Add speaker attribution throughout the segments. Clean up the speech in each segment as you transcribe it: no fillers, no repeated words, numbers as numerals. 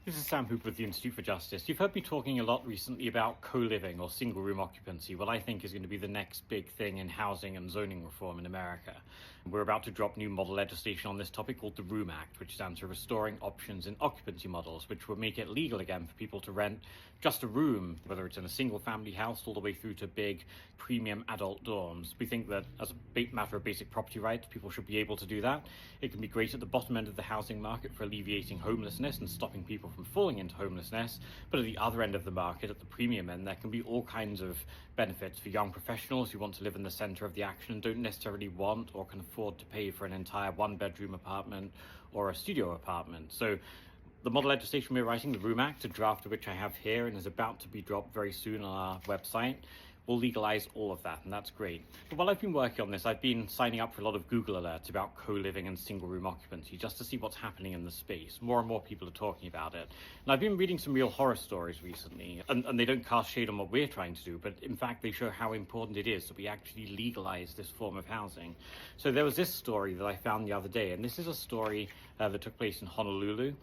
Speaker 1: This is Sam Hooper with the Institute for Justice. You've heard me talking a lot recently about co-living or single-room occupancy, what I think is going to be the next big thing in housing and zoning reform in America. We're about to drop new model legislation on this topic called the Room Act, which stands for Restoring Options in Occupancy Models, which will make it legal again for people to rent just a room, whether it's in a single-family house all the way through to big premium adult dorms. We think that as a matter of basic property rights, people should be able to do that. It can be great at the bottom end of the housing market for alleviating homelessness and stopping people from falling into homelessness, but at the other end of the market, at the premium end, there can be all kinds of benefits for young professionals who want to live in the center of the action and don't necessarily want or can afford to pay for an entire one-bedroom apartment or a studio apartment. So the model legislation we're writing, the Room Act, a draft of which I have here and is about to be dropped very soon on our website, will legalize all of that, and that's great. But while I've been working on this, I've been signing up for a lot of Google alerts about co-living and single-room occupancy, just to see what's happening in the space. More and more people are talking about it. And I've been reading some real horror stories recently, and they don't cast shade on what we're trying to do, but in fact they show how important it is that we actually legalize this form of housing. So there was this story that I found the other day, and this is a story that took place in Honolulu,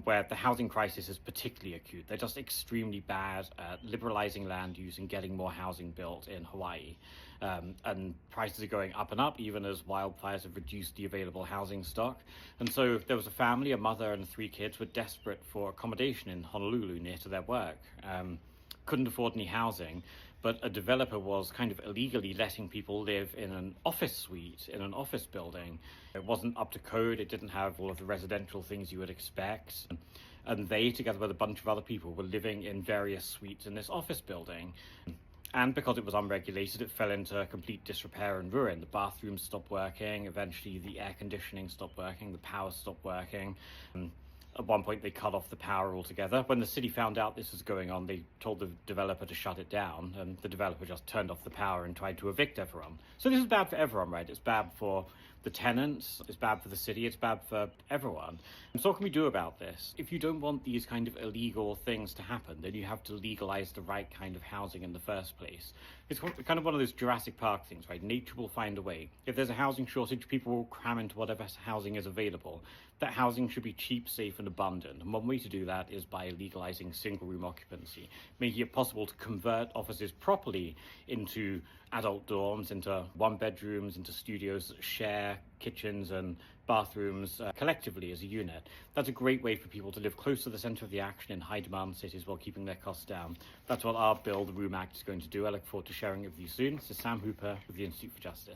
Speaker 1: where the housing crisis is particularly acute. They're just extremely bad at liberalizing land use and getting more housing built in Hawaii. And prices are going up and up, even as wildfires have reduced the available housing stock. And so there was a family, a mother and 3 kids, were desperate for accommodation in Honolulu near to their work. Couldn't afford any housing, but a developer was kind of illegally letting people live in an office suite, in an office building. It wasn't up to code, it didn't have all of the residential things you would expect. And they, together with a bunch of other people, were living in various suites in this office building. And because it was unregulated, it fell into complete disrepair and ruin. The bathrooms stopped working, eventually the air conditioning stopped working, the power stopped working. At one point, they cut off the power altogether. When the city found out this was going on, they told the developer to shut it down, and the developer just turned off the power and tried to evict everyone. So this is bad for everyone, right? It's bad for the tenants, it's bad for the city, it's bad for everyone. And so what can we do about this? If you don't want these kind of illegal things to happen, then you have to legalize the right kind of housing in the first place. It's kind of one of those Jurassic Park things, right? Nature will find a way. If there's a housing shortage, people will cram into whatever housing is available. That housing should be cheap, safe, and abundant. And one way to do that is by legalizing single-room occupancy, making it possible to convert offices properly into adult dorms, into one-bedrooms, into studios that share kitchens and bathrooms collectively as a unit. That's a great way for people to live close to the center of the action in high-demand cities while keeping their costs down. That's what our bill, the Room Act, is going to do. I look forward to sharing it with you soon. This is Sam Hooper with the Institute for Justice.